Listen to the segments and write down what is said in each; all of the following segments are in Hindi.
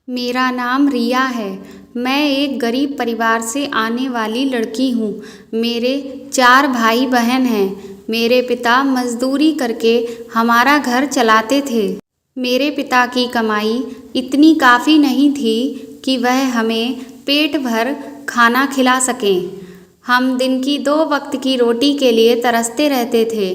मेरा नाम रिया है। मैं एक गरीब परिवार से आने वाली लड़की हूँ। मेरे 4 भाई बहन हैं। मेरे पिता मजदूरी करके हमारा घर चलाते थे। मेरे पिता की कमाई इतनी काफ़ी नहीं थी कि वह हमें पेट भर खाना खिला सकें। हम दिन की 2 वक्त की रोटी के लिए तरसते रहते थे।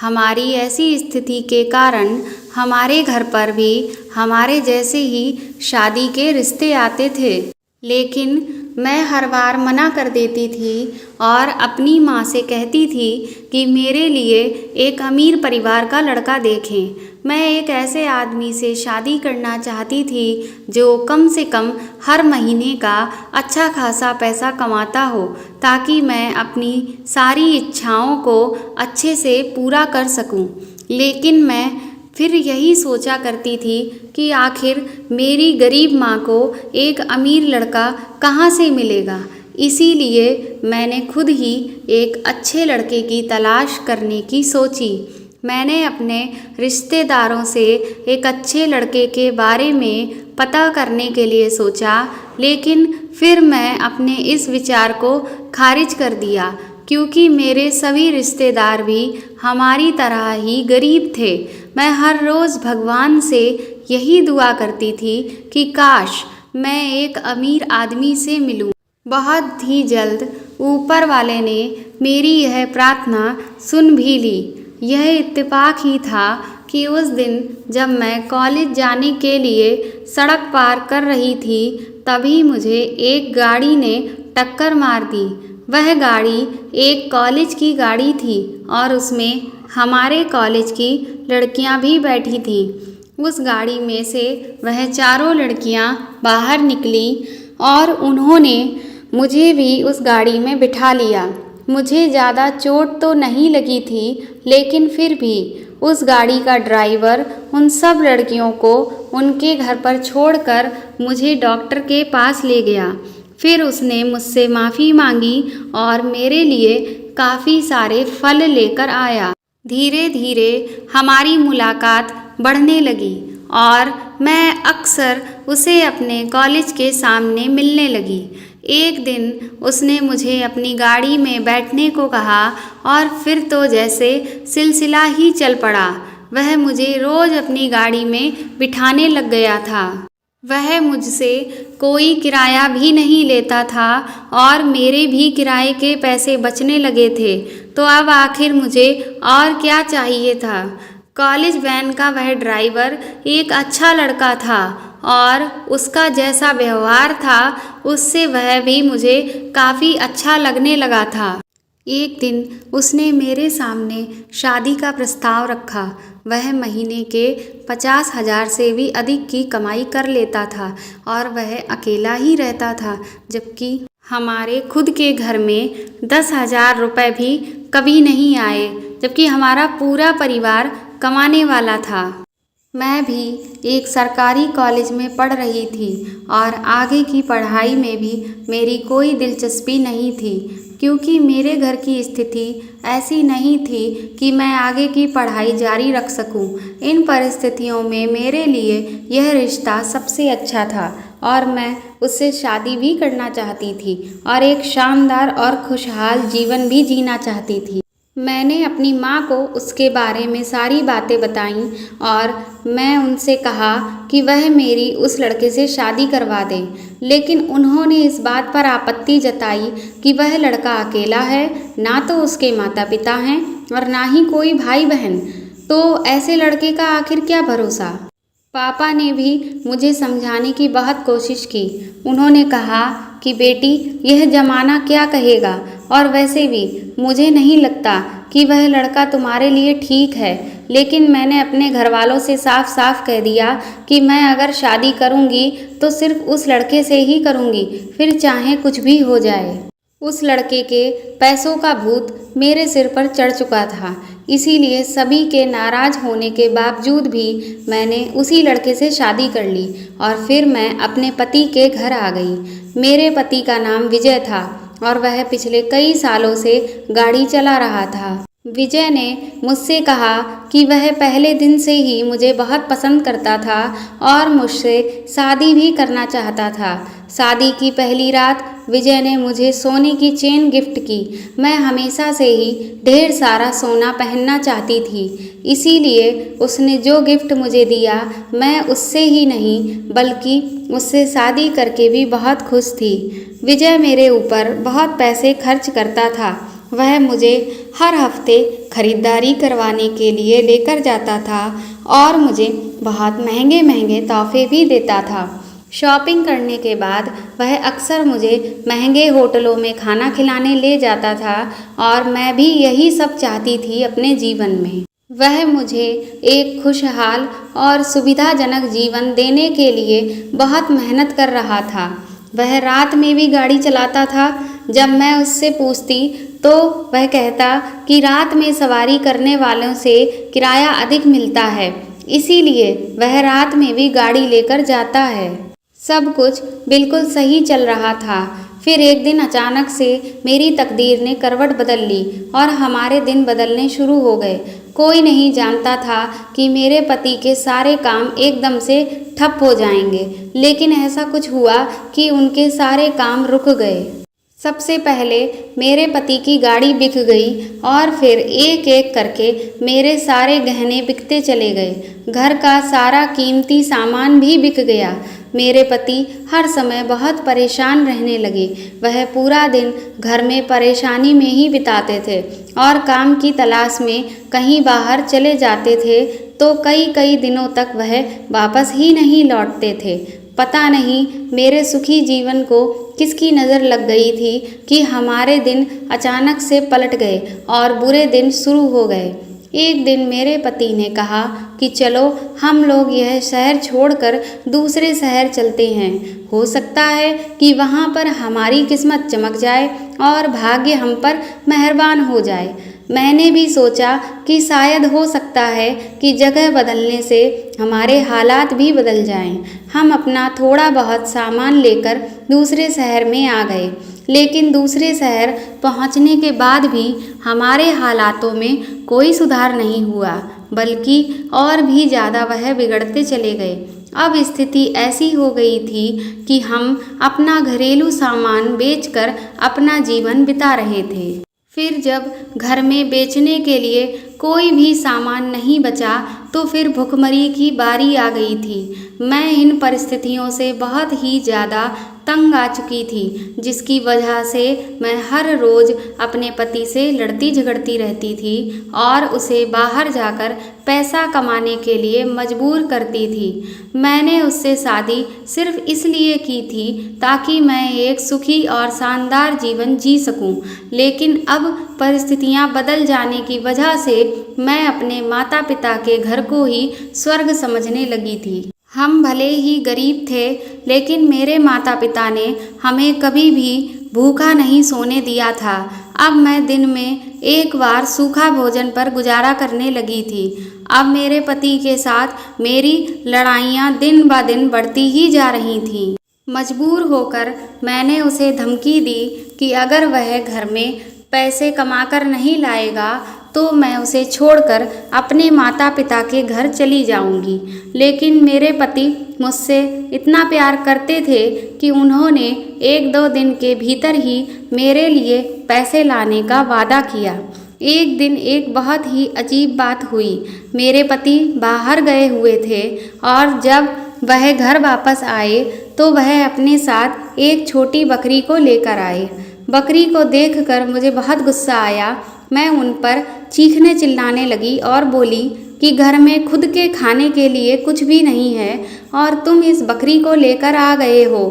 हमारी ऐसी स्थिति के कारण हमारे घर पर भी हमारे जैसे ही शादी के रिश्ते आते थे, लेकिन मैं हर बार मना कर देती थी और अपनी माँ से कहती थी कि मेरे लिए एक अमीर परिवार का लड़का देखें। मैं एक ऐसे आदमी से शादी करना चाहती थी जो कम से कम हर महीने का अच्छा खासा पैसा कमाता हो, ताकि मैं अपनी सारी इच्छाओं को अच्छे से पूरा कर सकूं। लेकिन मैं फिर यही सोचा करती थी कि आखिर मेरी गरीब माँ को एक अमीर लड़का कहाँ से मिलेगा। इसीलिए मैंने खुद ही एक अच्छे लड़के की तलाश करने की सोची। मैंने अपने रिश्तेदारों से एक अच्छे लड़के के बारे में पता करने के लिए सोचा, लेकिन फिर मैं अपने इस विचार को खारिज कर दिया, क्योंकि मेरे सभी रिश्तेदार भी हमारी तरह ही गरीब थे। मैं हर रोज़ भगवान से यही दुआ करती थी कि काश मैं एक अमीर आदमी से मिलूं। बहुत ही जल्द ऊपर वाले ने मेरी यह प्रार्थना सुन भी ली। यह इत्तेफाक ही था कि उस दिन जब मैं कॉलेज जाने के लिए सड़क पार कर रही थी, तभी मुझे एक गाड़ी ने टक्कर मार दी। वह गाड़ी एक कॉलेज की गाड़ी थी और उसमें हमारे कॉलेज की लड़कियां भी बैठी थीं। उस गाड़ी में से वह चारों लड़कियां बाहर निकली और उन्होंने मुझे भी उस गाड़ी में बिठा लिया। मुझे ज़्यादा चोट तो नहीं लगी थी, लेकिन फिर भी उस गाड़ी का ड्राइवर उन सब लड़कियों को उनके घर पर छोड़कर मुझे डॉक्टर के पास ले गया। फिर उसने मुझसे माफ़ी मांगी और मेरे लिए काफ़ी सारे फल लेकर आया। धीरे धीरे हमारी मुलाकात बढ़ने लगी और मैं अक्सर उसे अपने कॉलेज के सामने मिलने लगी। एक दिन उसने मुझे अपनी गाड़ी में बैठने को कहा और फिर तो जैसे सिलसिला ही चल पड़ा। वह मुझे रोज़ अपनी गाड़ी में बिठाने लग गया था। वह मुझसे कोई किराया भी नहीं लेता था और मेरे भी किराए के पैसे बचने लगे थे। तो अब आखिर मुझे और क्या चाहिए था। कॉलेज वैन का वह ड्राइवर एक अच्छा लड़का था और उसका जैसा व्यवहार था, उससे वह भी मुझे काफ़ी अच्छा लगने लगा था। एक दिन उसने मेरे सामने शादी का प्रस्ताव रखा। वह महीने के 50,000 से भी अधिक की कमाई कर लेता था और वह अकेला ही रहता था, जबकि हमारे खुद के घर में 10,000 रुपये भी कभी नहीं आए, जबकि हमारा पूरा परिवार कमाने वाला था। मैं भी एक सरकारी कॉलेज में पढ़ रही थी और आगे की पढ़ाई में भी मेरी कोई दिलचस्पी नहीं थी, क्योंकि मेरे घर की स्थिति ऐसी नहीं थी कि मैं आगे की पढ़ाई जारी रख सकूं। इन परिस्थितियों में मेरे लिए यह रिश्ता सबसे अच्छा था और मैं उससे शादी भी करना चाहती थी और एक शानदार और खुशहाल जीवन भी जीना चाहती थी। मैंने अपनी माँ को उसके बारे में सारी बातें बताईं और मैं उनसे कहा कि वह मेरी उस लड़के से शादी करवा दें, लेकिन उन्होंने इस बात पर आपत्ति जताई कि वह लड़का अकेला है, ना तो उसके माता पिता हैं और ना ही कोई भाई बहन, तो ऐसे लड़के का आखिर क्या भरोसा। पापा ने भी मुझे समझाने की बहुत कोशिश की। उन्होंने कहा कि बेटी, यह ज़माना क्या कहेगा, और वैसे भी मुझे नहीं लगता कि वह लड़का तुम्हारे लिए ठीक है। लेकिन मैंने अपने घर वालों से साफ साफ कह दिया कि मैं अगर शादी करूंगी तो सिर्फ उस लड़के से ही करूंगी, फिर चाहे कुछ भी हो जाए। उस लड़के के पैसों का भूत मेरे सिर पर चढ़ चुका था, इसीलिए सभी के नाराज होने के बावजूद भी मैंने उसी लड़के से शादी कर ली और फिर मैं अपने पति के घर आ गई। मेरे पति का नाम विजय था और वह पिछले कई सालों से गाड़ी चला रहा था। विजय ने मुझसे कहा कि वह पहले दिन से ही मुझे बहुत पसंद करता था और मुझसे शादी भी करना चाहता था। शादी की पहली रात विजय ने मुझे सोने की चेन गिफ्ट की। मैं हमेशा से ही ढेर सारा सोना पहनना चाहती थी, इसीलिए उसने जो गिफ्ट मुझे दिया मैं उससे ही नहीं बल्कि उससे शादी करके भी बहुत खुश थी। विजय मेरे ऊपर बहुत पैसे खर्च करता था। वह मुझे हर हफ्ते खरीदारी करवाने के लिए लेकर जाता था और मुझे बहुत महंगे महंगे तोहफे भी देता था। शॉपिंग करने के बाद वह अक्सर मुझे महंगे होटलों में खाना खिलाने ले जाता था और मैं भी यही सब चाहती थी अपने जीवन में। वह मुझे एक खुशहाल और सुविधाजनक जीवन देने के लिए बहुत मेहनत कर रहा था। वह रात में भी गाड़ी चलाता था। जब मैं उससे पूछती तो वह कहता कि रात में सवारी करने वालों से किराया अधिक मिलता है, इसीलिए वह रात में भी गाड़ी लेकर जाता है। सब कुछ बिल्कुल सही चल रहा था। फिर एक दिन अचानक से मेरी तकदीर ने करवट बदल ली और हमारे दिन बदलने शुरू हो गए। कोई नहीं जानता था कि मेरे पति के सारे काम एकदम से ठप हो जाएंगे, लेकिन ऐसा कुछ हुआ कि उनके सारे काम रुक गए। सबसे पहले मेरे पति की गाड़ी बिक गई और फिर एक एक करके मेरे सारे गहने बिकते चले गए। घर का सारा कीमती सामान भी बिक गया। मेरे पति हर समय बहुत परेशान रहने लगे। वह पूरा दिन घर में परेशानी में ही बिताते थे और काम की तलाश में कहीं बाहर चले जाते थे तो कई कई दिनों तक वह वापस ही नहीं लौटते थे। पता नहीं मेरे सुखी जीवन को किसकी नज़र लग गई थी कि हमारे दिन अचानक से पलट गए और बुरे दिन शुरू हो गए। एक दिन मेरे पति ने कहा कि चलो हम लोग यह शहर छोड़कर दूसरे शहर चलते हैं। हो सकता है कि वहाँ पर हमारी किस्मत चमक जाए और भाग्य हम पर मेहरबान हो जाए। मैंने भी सोचा कि शायद हो सकता है कि जगह बदलने से हमारे हालात भी बदल जाएं। हम अपना थोड़ा बहुत सामान लेकर दूसरे शहर में आ गए, लेकिन दूसरे शहर पहुंचने के बाद भी हमारे हालातों में कोई सुधार नहीं हुआ, बल्कि और भी ज़्यादा वह बिगड़ते चले गए। अब स्थिति ऐसी हो गई थी कि हम अपना घरेलू सामान बेचकर अपना जीवन बिता रहे थे। फिर जब घर में बेचने के लिए कोई भी सामान नहीं बचा तो फिर भुखमरी की बारी आ गई थी। मैं इन परिस्थितियों से बहुत ही ज़्यादा तंग आ चुकी थी, जिसकी वजह से मैं हर रोज़ अपने पति से लड़ती झगड़ती रहती थी और उसे बाहर जाकर पैसा कमाने के लिए मजबूर करती थी। मैंने उससे शादी सिर्फ इसलिए की थी ताकि मैं एक सुखी और शानदार जीवन जी सकूं, लेकिन अब परिस्थितियां बदल जाने की वजह से मैं अपने माता पिता के घर को ही स्वर्ग समझने लगी थी। हम भले ही गरीब थे, लेकिन मेरे माता पिता ने हमें कभी भी भूखा नहीं सोने दिया था। अब मैं दिन में एक बार सूखा भोजन पर गुजारा करने लगी थी। अब मेरे पति के साथ मेरी लड़ाइयाँ दिन ब दिन बढ़ती ही जा रही थीं। मजबूर होकर मैंने उसे धमकी दी कि अगर वह घर में पैसे कमाकर नहीं लाएगा तो मैं उसे छोड़कर अपने माता पिता के घर चली जाऊंगी। लेकिन मेरे पति मुझसे इतना प्यार करते थे कि उन्होंने 1-2 दिन के भीतर ही मेरे लिए पैसे लाने का वादा किया। एक दिन एक बहुत ही अजीब बात हुई। मेरे पति बाहर गए हुए थे और जब वह घर वापस आए तो वह अपने साथ एक छोटी बकरी को लेकर आए। बकरी को देखकर मुझे बहुत गुस्सा आया। मैं उन पर चीखने चिल्लाने लगी और बोली कि घर में खुद के खाने के लिए कुछ भी नहीं है और तुम इस बकरी को लेकर आ गए हो।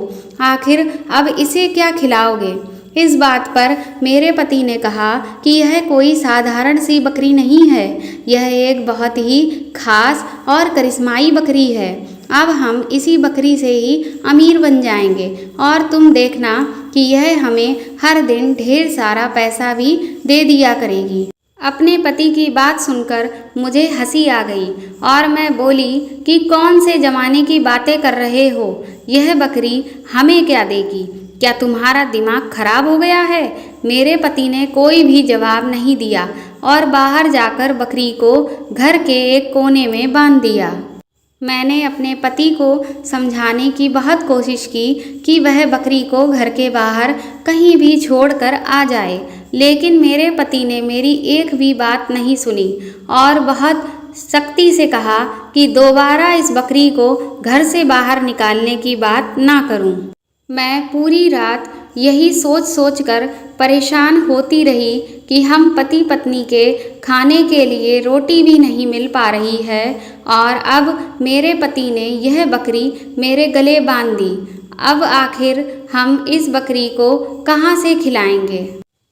आखिर अब इसे क्या खिलाओगे? इस बात पर मेरे पति ने कहा कि यह कोई साधारण सी बकरी नहीं है, यह एक बहुत ही खास और करिश्माई बकरी है। अब हम इसी बकरी से ही अमीर बन जाएंगे और तुम देखना कि यह हमें हर दिन ढेर सारा पैसा भी दे दिया करेगी। अपने पति की बात सुनकर मुझे हंसी आ गई और मैं बोली कि कौन से ज़माने की बातें कर रहे हो? यह बकरी हमें क्या देगी? क्या तुम्हारा दिमाग खराब हो गया है? मेरे पति ने कोई भी जवाब नहीं दिया और बाहर जाकर बकरी को घर के एक कोने में बांध दिया। मैंने अपने पति को समझाने की बहुत कोशिश की कि वह बकरी को घर के बाहर कहीं भी छोड़कर आ जाए, लेकिन मेरे पति ने मेरी एक भी बात नहीं सुनी और बहुत सख्ती से कहा कि दोबारा इस बकरी को घर से बाहर निकालने की बात ना करूं। मैं पूरी रात यही सोच सोच कर परेशान होती रही कि हम पति पत्नी के खाने के लिए रोटी भी नहीं मिल पा रही है और अब मेरे पति ने यह बकरी मेरे गले बांध दी। अब आखिर हम इस बकरी को कहाँ से खिलाएंगे।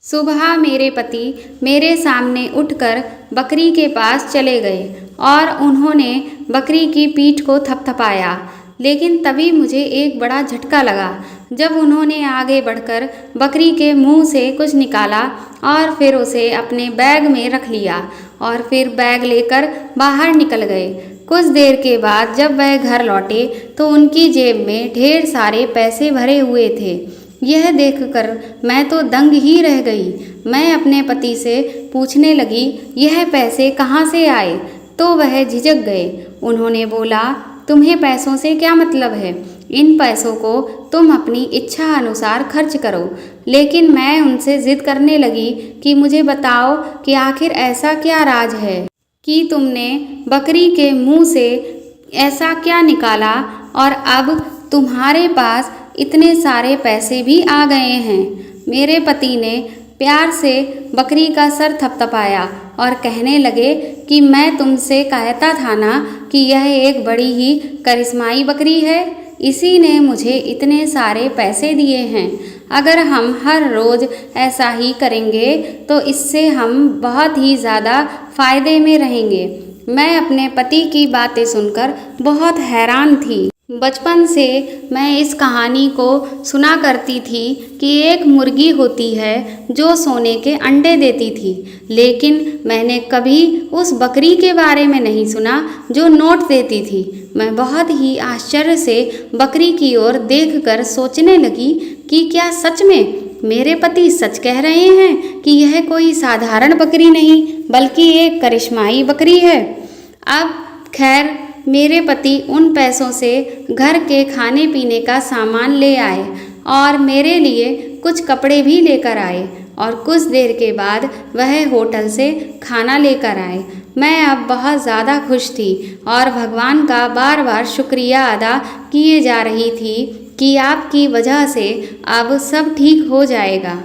सुबह मेरे पति मेरे सामने उठकर बकरी के पास चले गए और उन्होंने बकरी की पीठ को थपथपाया, लेकिन तभी मुझे एक बड़ा झटका लगा जब उन्होंने आगे बढ़कर बकरी के मुंह से कुछ निकाला और फिर उसे अपने बैग में रख लिया और फिर बैग लेकर बाहर निकल गए। कुछ देर के बाद जब वह घर लौटे तो उनकी जेब में ढेर सारे पैसे भरे हुए थे। यह देखकर मैं तो दंग ही रह गई। मैं अपने पति से पूछने लगी, यह पैसे कहाँ से आए? तो वह झिझक गए। उन्होंने बोला, तुम्हें पैसों से क्या मतलब है? इन पैसों को तुम अपनी इच्छा अनुसार खर्च करो। लेकिन मैं उनसे जिद करने लगी कि मुझे बताओ कि आखिर ऐसा क्या राज है कि तुमने बकरी के मुंह से ऐसा क्या निकाला और अब तुम्हारे पास इतने सारे पैसे भी आ गए हैं। मेरे पति ने प्यार से बकरी का सर थपथपाया और कहने लगे कि मैं तुमसे कहता था ना कि यह एक बड़ी ही करिश्माई बकरी है, इसी ने मुझे इतने सारे पैसे दिए हैं। अगर हम हर रोज़ ऐसा ही करेंगे तो इससे हम बहुत ही ज़्यादा फ़ायदे में रहेंगे। मैं अपने पति की बातें सुनकर बहुत हैरान थी। बचपन से मैं इस कहानी को सुना करती थी कि एक मुर्गी होती है जो सोने के अंडे देती थी, लेकिन मैंने कभी उस बकरी के बारे में नहीं सुना जो नोट देती थी। मैं बहुत ही आश्चर्य से बकरी की ओर देखकर सोचने लगी कि क्या सच में मेरे पति सच कह रहे हैं कि यह कोई साधारण बकरी नहीं बल्कि एक करिश्माई बकरी है। अब खैर मेरे पति उन पैसों से घर के खाने पीने का सामान ले आए और मेरे लिए कुछ कपड़े भी लेकर आए और कुछ देर के बाद वह होटल से खाना लेकर आए। मैं अब बहुत ज़्यादा खुश थी और भगवान का बार बार शुक्रिया अदा किए जा रही थी कि आपकी वजह से अब सब ठीक हो जाएगा।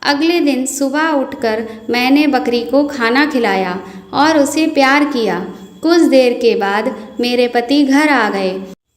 अगले दिन सुबह उठकर मैंने बकरी को खाना खिलाया और उसे प्यार किया। कुछ देर के बाद मेरे पति घर आ गए।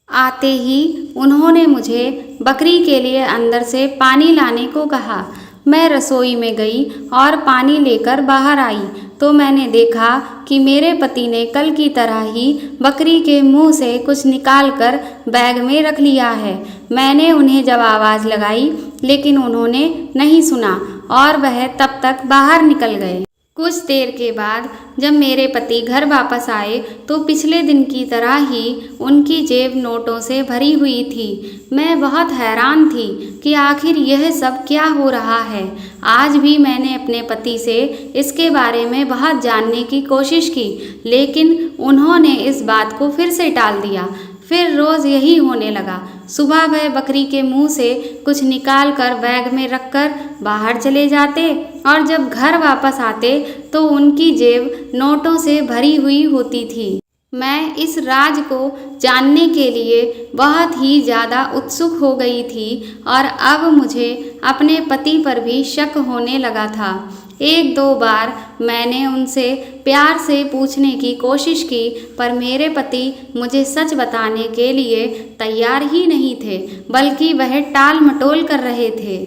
आते ही उन्होंने मुझे बकरी के लिए अंदर से पानी लाने को कहा। मैं रसोई में गई और पानी लेकर बाहर आई तो मैंने देखा कि मेरे पति ने कल की तरह ही बकरी के मुंह से कुछ निकालकर बैग में रख लिया है। मैंने उन्हें जब आवाज़ लगाई लेकिन उन्होंने नहीं सुना और वह तब तक बाहर निकल गए। कुछ देर के बाद जब मेरे पति घर वापस आए तो पिछले दिन की तरह ही उनकी जेब नोटों से भरी हुई थी। मैं बहुत हैरान थी कि आखिर यह सब क्या हो रहा है। आज भी मैंने अपने पति से इसके बारे में बहुत जानने की कोशिश की, लेकिन उन्होंने इस बात को फिर से टाल दिया। फिर रोज़ यही होने लगा। सुबह वह बकरी के मुंह से कुछ निकाल कर बैग में रखकर बाहर चले जाते और जब घर वापस आते तो उनकी जेब नोटों से भरी हुई होती थी। मैं इस राज को जानने के लिए बहुत ही ज़्यादा उत्सुक हो गई थी और अब मुझे अपने पति पर भी शक होने लगा था। एक दो बार मैंने उनसे प्यार से पूछने की कोशिश की पर मेरे पति मुझे सच बताने के लिए तैयार ही नहीं थे, बल्कि वह टाल मटोल कर रहे थे।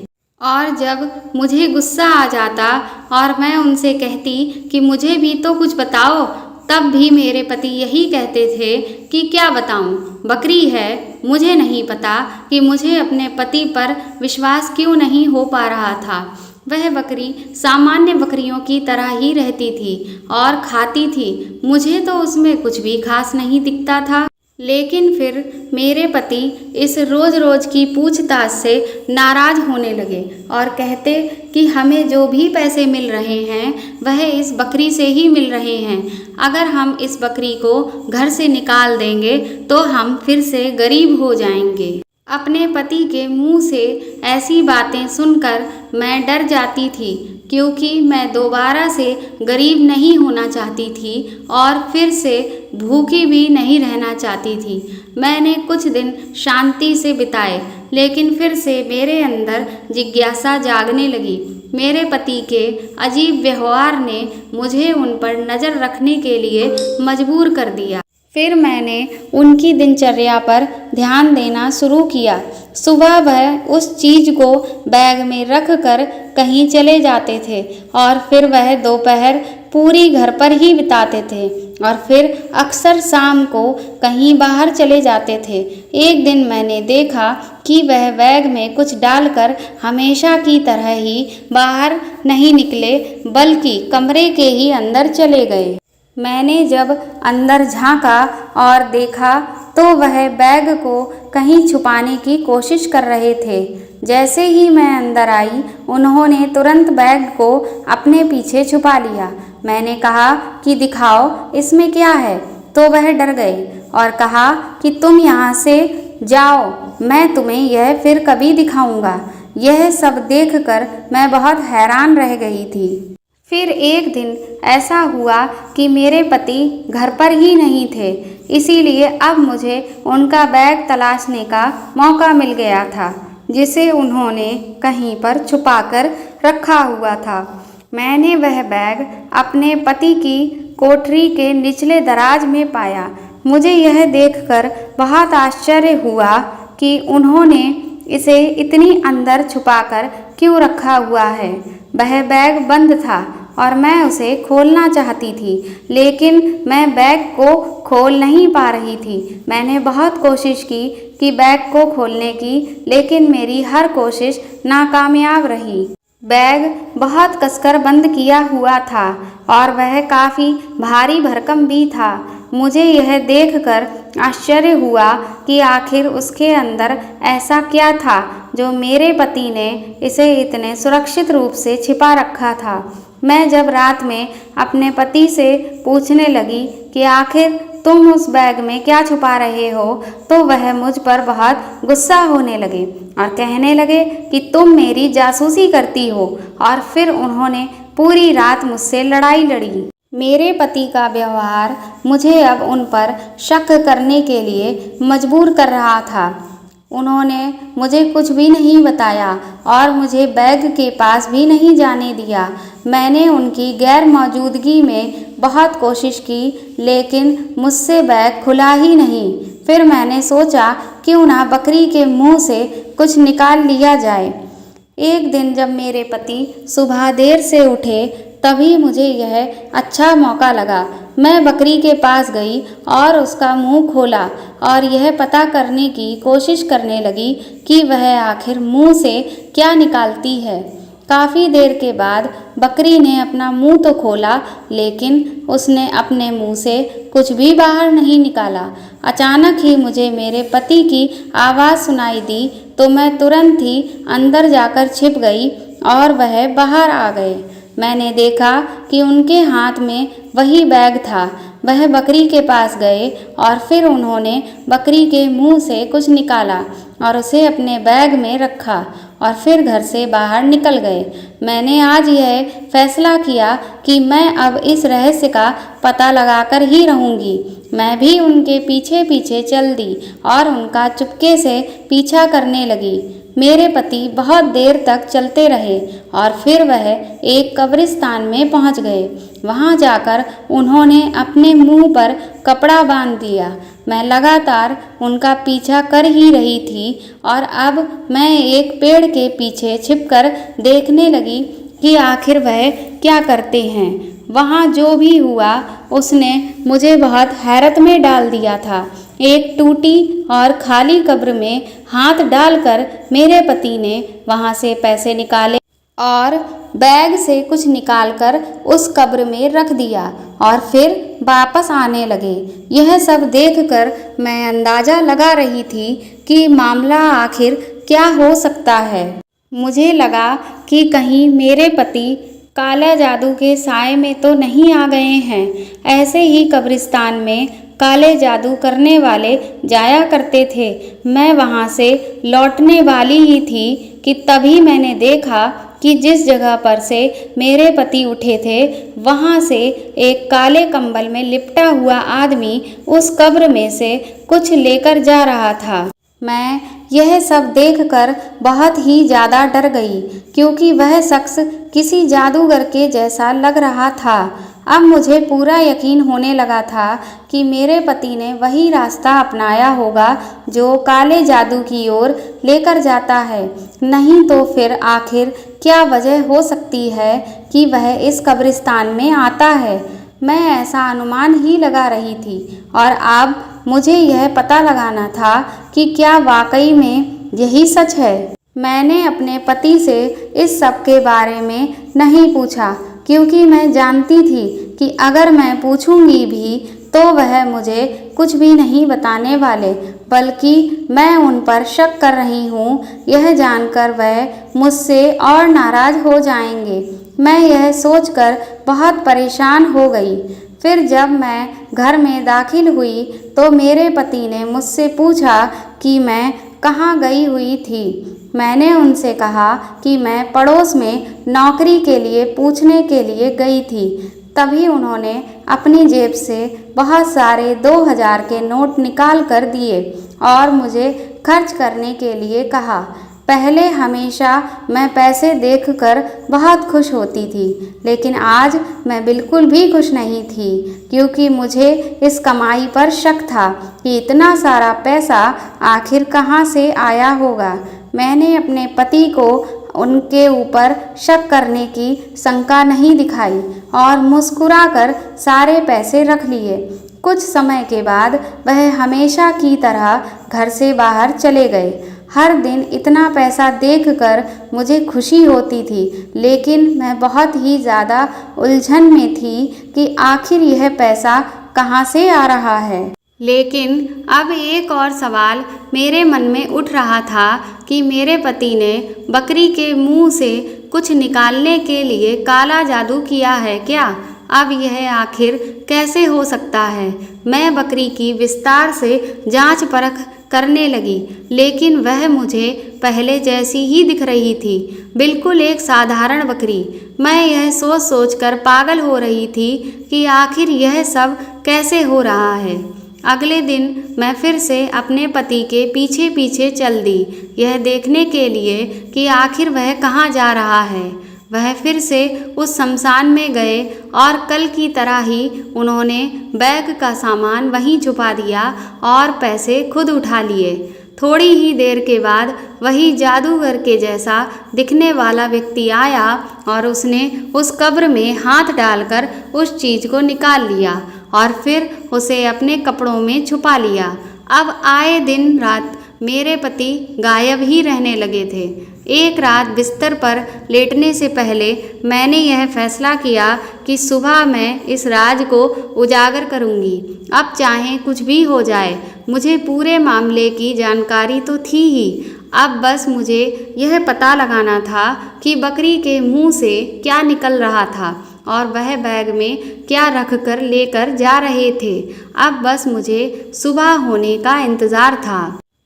और जब मुझे गुस्सा आ जाता और मैं उनसे कहती कि मुझे भी तो कुछ बताओ, तब भी मेरे पति यही कहते थे कि क्या बताऊं, बकरी है। मुझे नहीं पता कि मुझे अपने पति पर विश्वास क्यों नहीं हो पा रहा था। वह बकरी सामान्य बकरियों की तरह ही रहती थी और खाती थी। मुझे तो उसमें कुछ भी खास नहीं दिखता था। लेकिन फिर मेरे पति इस रोज़ रोज़ की पूछताछ से नाराज़ होने लगे और कहते कि हमें जो भी पैसे मिल रहे हैं वह इस बकरी से ही मिल रहे हैं। अगर हम इस बकरी को घर से निकाल देंगे तो हम फिर से गरीब हो जाएंगे। अपने पति के मुंह से ऐसी बातें सुनकर मैं डर जाती थी, क्योंकि मैं दोबारा से गरीब नहीं होना चाहती थी और फिर से भूखी भी नहीं रहना चाहती थी। मैंने कुछ दिन शांति से बिताए, लेकिन फिर से मेरे अंदर जिज्ञासा जागने लगी। मेरे पति के अजीब व्यवहार ने मुझे उन पर नज़र रखने के लिए मजबूर कर दिया। फिर मैंने उनकी दिनचर्या पर ध्यान देना शुरू किया। सुबह वह उस चीज़ को बैग में रख कर कहीं चले जाते थे और फिर वह दोपहर पूरी घर पर ही बिताते थे और फिर अक्सर शाम को कहीं बाहर चले जाते थे। एक दिन मैंने देखा कि वह बैग में कुछ डालकर हमेशा की तरह ही बाहर नहीं निकले, बल्कि कमरे के ही अंदर चले गए। मैंने जब अंदर झांका और देखा तो वह बैग को कहीं छुपाने की कोशिश कर रहे थे। जैसे ही मैं अंदर आई, उन्होंने तुरंत बैग को अपने पीछे छुपा लिया। मैंने कहा कि दिखाओ इसमें क्या है, तो वह डर गए और कहा कि तुम यहाँ से जाओ, मैं तुम्हें यह फिर कभी दिखाऊंगा। यह सब देखकर मैं बहुत हैरान रह गई थी। फिर एक दिन ऐसा हुआ कि मेरे पति घर पर ही नहीं थे, इसीलिए अब मुझे उनका बैग तलाशने का मौका मिल गया था, जिसे उन्होंने कहीं पर छुपाकर रखा हुआ था। मैंने वह बैग अपने पति की कोठरी के निचले दराज में पाया। मुझे यह देखकर बहुत आश्चर्य हुआ कि उन्होंने इसे इतनी अंदर छुपाकर क्यों रखा हुआ है। वह बैग बंद था और मैं उसे खोलना चाहती थी, लेकिन मैं बैग को खोल नहीं पा रही थी। मैंने बहुत कोशिश की कि बैग को खोलने की, लेकिन मेरी हर कोशिश नाकामयाब रही। बैग बहुत कसकर बंद किया हुआ था और वह काफ़ी भारी भरकम भी था। मुझे यह देखकर आश्चर्य हुआ कि आखिर उसके अंदर ऐसा क्या था जो मेरे पति ने इसे इतने सुरक्षित रूप से छिपा रखा था। मैं जब रात में अपने पति से पूछने लगी कि आखिर तुम उस बैग में क्या छुपा रहे हो, तो वह मुझ पर बहुत गुस्सा होने लगे और कहने लगे कि तुम मेरी जासूसी करती हो। और फिर उन्होंने पूरी रात मुझसे लड़ाई लड़ी। मेरे पति का व्यवहार मुझे अब उन पर शक करने के लिए मजबूर कर रहा था। उन्होंने मुझे कुछ भी नहीं बताया और मुझे बैग के पास भी नहीं जाने दिया। मैंने उनकी गैर मौजूदगी में बहुत कोशिश की, लेकिन मुझसे बैग खुला ही नहीं। फिर मैंने सोचा क्यों ना बकरी के मुंह से कुछ निकाल लिया जाए। एक दिन जब मेरे पति सुबह देर से उठे, तभी मुझे यह अच्छा मौका लगा। मैं बकरी के पास गई और उसका मुंह खोला और यह पता करने की कोशिश करने लगी कि वह आखिर मुंह से क्या निकालती है। काफ़ी देर के बाद बकरी ने अपना मुंह तो खोला, लेकिन उसने अपने मुंह से कुछ भी बाहर नहीं निकाला। अचानक ही मुझे मेरे पति की आवाज़ सुनाई दी, तो मैं तुरंत ही अंदर जाकर छिप गई और वह बाहर आ गए। मैंने देखा कि उनके हाथ में वही बैग था। वह बकरी के पास गए और फिर उन्होंने बकरी के मुंह से कुछ निकाला और उसे अपने बैग में रखा और फिर घर से बाहर निकल गए। मैंने आज यह फैसला किया कि मैं अब इस रहस्य का पता लगाकर ही रहूँगी। मैं भी उनके पीछे पीछे चल दी और उनका चुपके से पीछा करने लगी। मेरे पति बहुत देर तक चलते रहे और फिर वह एक कब्रिस्तान में पहुंच गए। वहां जाकर उन्होंने अपने मुंह पर कपड़ा बांध दिया। मैं लगातार उनका पीछा कर ही रही थी और अब मैं एक पेड़ के पीछे छिपकर देखने लगी कि आखिर वह क्या करते हैं। वहाँ जो भी हुआ उसने मुझे बहुत हैरत में डाल दिया था। एक टूटी और खाली कब्र में हाथ डालकर मेरे पति ने वहाँ से पैसे निकाले और बैग से कुछ निकालकर उस कब्र में रख दिया और फिर वापस आने लगे। यह सब देखकर मैं अंदाज़ा लगा रही थी कि मामला आखिर क्या हो सकता है। मुझे लगा कि कहीं मेरे पति काला जादू के साए में तो नहीं आ गए हैं। ऐसे ही कब्रिस्तान में काले जादू करने वाले जाया करते थे। मैं वहाँ से लौटने वाली ही थी कि तभी मैंने देखा कि जिस जगह पर से मेरे पति उठे थे वहाँ से एक काले कंबल में लिपटा हुआ आदमी उस कब्र में से कुछ लेकर जा रहा था। मैं यह सब देखकर बहुत ही ज़्यादा डर गई, क्योंकि वह शख्स किसी जादूगर के जैसा लग रहा था। अब मुझे पूरा यकीन होने लगा था कि मेरे पति ने वही रास्ता अपनाया होगा जो काले जादू की ओर लेकर जाता है। नहीं तो फिर आखिर क्या वजह हो सकती है कि वह इस कब्रिस्तान में आता है। मैं ऐसा अनुमान ही लगा रही थी और अब मुझे यह पता लगाना था कि क्या वाकई में यही सच है। मैंने अपने पति से इस सब के बारे में नहीं पूछा, क्योंकि मैं जानती थी कि अगर मैं पूछूंगी भी तो वह मुझे कुछ भी नहीं बताने वाले, बल्कि मैं उन पर शक कर रही हूँ यह जानकर वह मुझसे और नाराज़ हो जाएंगे। मैं यह सोचकर बहुत परेशान हो गई। फिर जब मैं घर में दाखिल हुई तो मेरे पति ने मुझसे पूछा कि मैं कहाँ गई हुई थी। मैंने उनसे कहा कि मैं पड़ोस में नौकरी के लिए पूछने के लिए गई थी। तभी उन्होंने अपनी जेब से बहुत सारे 2000 के नोट निकाल कर दिए और मुझे खर्च करने के लिए कहा। पहले हमेशा मैं पैसे देखकर बहुत खुश होती थी, लेकिन आज मैं बिल्कुल भी खुश नहीं थी, क्योंकि मुझे इस कमाई पर शक था कि इतना सारा पैसा आखिर कहाँ से आया होगा। मैंने अपने पति को उनके ऊपर शक करने की शंका नहीं दिखाई और मुस्कुराकर सारे पैसे रख लिए। कुछ समय के बाद वह हमेशा की तरह घर से बाहर चले गए। हर दिन इतना पैसा देखकर मुझे खुशी होती थी, लेकिन मैं बहुत ही ज़्यादा उलझन में थी कि आखिर यह पैसा कहाँ से आ रहा है। लेकिन अब एक और सवाल मेरे मन में उठ रहा था कि मेरे पति ने बकरी के मुंह से कुछ निकालने के लिए काला जादू किया है क्या? अब यह आखिर कैसे हो सकता है? मैं बकरी की विस्तार से जांच परख करने लगी, लेकिन वह मुझे पहले जैसी ही दिख रही थी, बिल्कुल एक साधारण बकरी। मैं यह सोच सोचकर पागल हो रही थी कि आखिर यह सब कैसे हो रहा है। अगले दिन मैं फिर से अपने पति के पीछे पीछे चल दी, यह देखने के लिए कि आखिर वह कहाँ जा रहा है। वह फिर से उस शमशान में गए और कल की तरह ही उन्होंने बैग का सामान वहीं छुपा दिया और पैसे खुद उठा लिए। थोड़ी ही देर के बाद वही जादूगर के जैसा दिखने वाला व्यक्ति आया और उसने उस कब्र में हाथ डालकर उस चीज़ को निकाल लिया और फिर उसे अपने कपड़ों में छुपा लिया। अब आए दिन रात मेरे पति गायब ही रहने लगे थे। एक रात बिस्तर पर लेटने से पहले मैंने यह फैसला किया कि सुबह मैं इस राज को उजागर करूंगी। अब चाहे कुछ भी हो जाए, मुझे पूरे मामले की जानकारी तो थी ही। अब बस मुझे यह पता लगाना था कि बकरी के मुंह से क्या निकल रहा था और वह बैग में क्या रख कर लेकर जा रहे थे। अब बस मुझे सुबह होने का इंतज़ार था।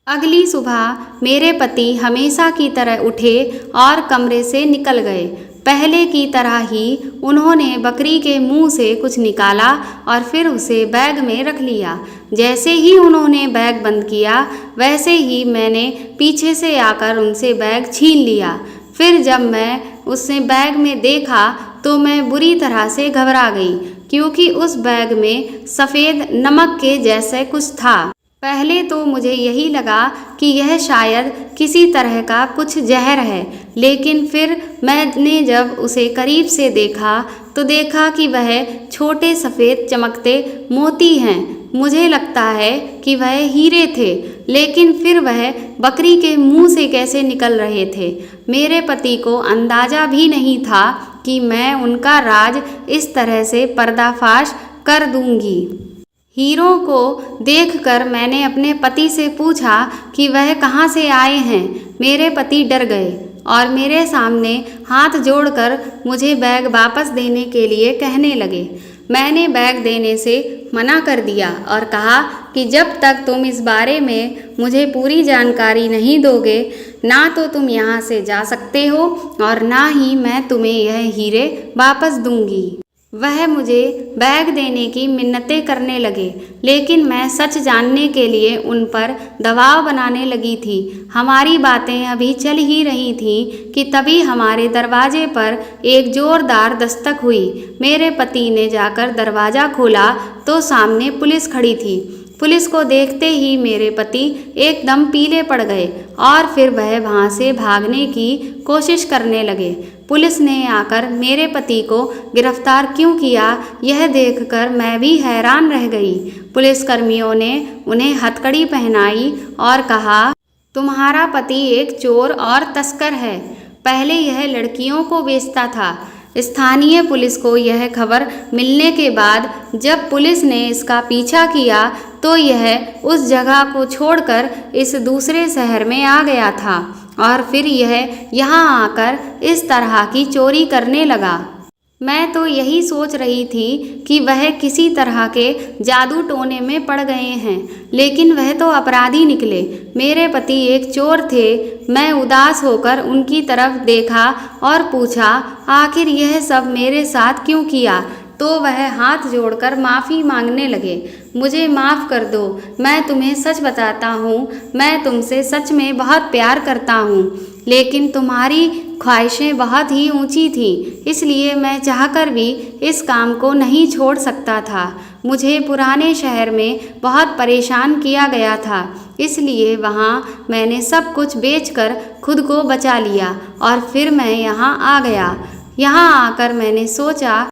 अगली सुबह मेरे पति हमेशा की तरह उठे और कमरे से निकल गए। पहले की तरह ही उन्होंने बकरी के मुंह से कुछ निकाला और फिर उसे बैग में रख लिया। जैसे ही उन्होंने बैग बंद किया, वैसे ही मैंने पीछे से आकर उनसे बैग छीन लिया। फिर जब मैं उसे बैग में देखा तो मैं बुरी तरह से घबरा गई, क्योंकि उस बैग में सफ़ेद नमक के जैसे कुछ था। पहले तो मुझे यही लगा कि यह शायद किसी तरह का कुछ जहर है, लेकिन फिर मैंने जब उसे करीब से देखा तो देखा कि वह छोटे सफ़ेद चमकते मोती हैं। मुझे लगता है कि वह हीरे थे, लेकिन फिर वह बकरी के मुंह से कैसे निकल रहे थे। मेरे पति को अंदाज़ा भी नहीं था कि मैं उनका राज इस तरह से पर्दाफाश कर दूंगी। हीरों को देखकर मैंने अपने पति से पूछा कि वह कहाँ से आए हैं। मेरे पति डर गए और मेरे सामने हाथ जोड़कर मुझे बैग वापस देने के लिए कहने लगे। मैंने बैग देने से मना कर दिया और कहा कि जब तक तुम इस बारे में मुझे पूरी जानकारी नहीं दोगे, ना तो तुम यहाँ से जा सकते हो और ना ही मैं तुम्हें यह हीरे वापस दूंगी। वह मुझे बैग देने की मिन्नतें करने लगे, लेकिन मैं सच जानने के लिए उन पर दबाव बनाने लगी थी। हमारी बातें अभी चल ही रही थीं कि तभी हमारे दरवाजे पर एक जोरदार दस्तक हुई। मेरे पति ने जाकर दरवाज़ा खोला तो सामने पुलिस खड़ी थी। पुलिस को देखते ही मेरे पति एकदम पीले पड़ गए और फिर वह वहाँ से भागने की कोशिश करने लगे। पुलिस ने आकर मेरे पति को गिरफ्तार क्यों किया, यह देखकर मैं भी हैरान रह गई। पुलिसकर्मियों ने उन्हें हथकड़ी पहनाई और कहा, तुम्हारा पति एक चोर और तस्कर है। पहले यह लड़कियों को बेचता था। स्थानीय पुलिस को यह खबर मिलने के बाद जब पुलिस ने इसका पीछा किया तो यह उस जगह को छोड़कर इस दूसरे शहर में आ गया था और फिर यह यहाँ आकर इस तरह की चोरी करने लगा। मैं तो यही सोच रही थी कि वह किसी तरह के जादू टोने में पड़ गए हैं, लेकिन वह तो अपराधी निकले। मेरे पति एक चोर थे। मैं उदास होकर उनकी तरफ देखा और पूछा, आखिर यह सब मेरे साथ क्यों किया? तो वह हाथ जोड़कर माफ़ी मांगने लगे। मुझे माफ़ कर दो, मैं तुम्हें सच बताता हूँ, मैं तुमसे सच में बहुत प्यार करता हूँ, लेकिन तुम्हारी ख्वाहिशें बहुत ही ऊंची थीं, इसलिए मैं चाहकर भी इस काम को नहीं छोड़ सकता था। मुझे पुराने शहर में बहुत परेशान किया गया था, इसलिए वहाँ मैंने सब कुछ बेचकर खुद को बचा लिया और फिर मैं यहाँ आ गया। यहाँ आकर मैंने सोचा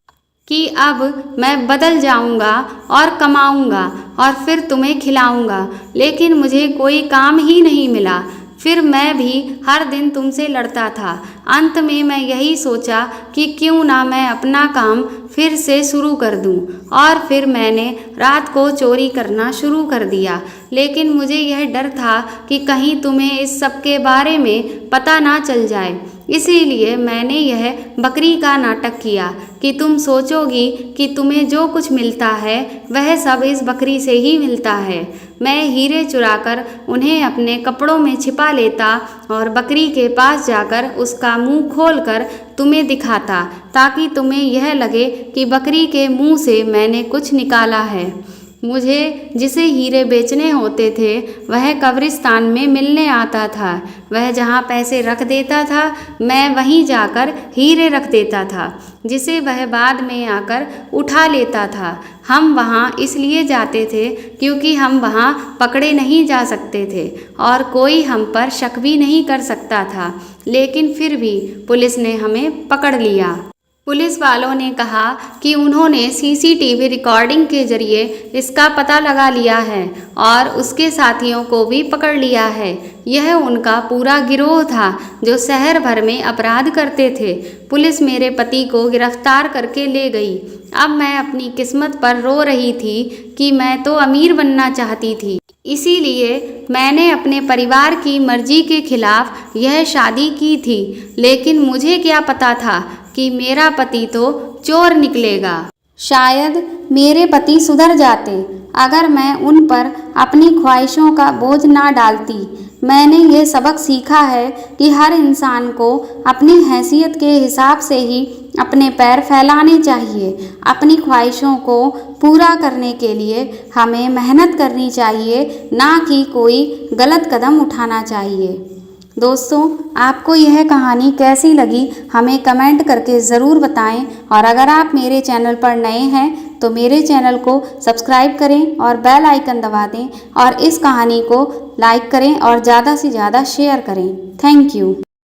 कि अब मैं बदल जाऊंगा और कमाऊंगा और फिर तुम्हें खिलाऊंगा, लेकिन मुझे कोई काम ही नहीं मिला। फिर मैं भी हर दिन तुमसे लड़ता था। अंत में मैं यही सोचा कि क्यों ना मैं अपना काम फिर से शुरू कर दूं और फिर मैंने रात को चोरी करना शुरू कर दिया। लेकिन मुझे यह डर था कि कहीं तुम्हें इस सब के बारे में पता ना चल जाए, इसीलिए मैंने यह बकरी का नाटक किया कि तुम सोचोगी कि तुम्हें जो कुछ मिलता है वह सब इस बकरी से ही मिलता है। मैं हीरे चुराकर उन्हें अपने कपड़ों में छिपा लेता और बकरी के पास जाकर उसका मुंह खोलकर तुम्हें दिखाता, ताकि तुम्हें यह लगे कि बकरी के मुंह से मैंने कुछ निकाला है। मुझे जिसे हीरे बेचने होते थे वह कब्रिस्तान में मिलने आता था। वह जहाँ पैसे रख देता था मैं वहीं जाकर हीरे रख देता था, जिसे वह बाद में आकर उठा लेता था। हम वहाँ इसलिए जाते थे क्योंकि हम वहाँ पकड़े नहीं जा सकते थे और कोई हम पर शक भी नहीं कर सकता था, लेकिन फिर भी पुलिस ने हमें पकड़ लिया। पुलिस वालों ने कहा कि उन्होंने सीसीटीवी रिकॉर्डिंग के जरिए इसका पता लगा लिया है और उसके साथियों को भी पकड़ लिया है। यह उनका पूरा गिरोह था जो शहर भर में अपराध करते थे। पुलिस मेरे पति को गिरफ्तार करके ले गई। अब मैं अपनी किस्मत पर रो रही थी कि मैं तो अमीर बनना चाहती थी, इसीलिए मैंने अपने परिवार की मर्जी के खिलाफ यह शादी की थी। लेकिन मुझे क्या पता था कि मेरा पति तो चोर निकलेगा। शायद मेरे पति सुधर जाते अगर मैं उन पर अपनी ख्वाहिशों का बोझ ना डालती। मैंने ये सबक सीखा है कि हर इंसान को अपनी हैसियत के हिसाब से ही अपने पैर फैलाने चाहिए। अपनी ख्वाहिशों को पूरा करने के लिए हमें मेहनत करनी चाहिए, ना कि कोई गलत कदम उठाना चाहिए। दोस्तों, आपको यह कहानी कैसी लगी हमें कमेंट करके ज़रूर बताएं और अगर आप मेरे चैनल पर नए हैं तो मेरे चैनल को सब्सक्राइब करें और बेल आइकन दबा दें और इस कहानी को लाइक करें और ज़्यादा से ज़्यादा शेयर करें। Thank you.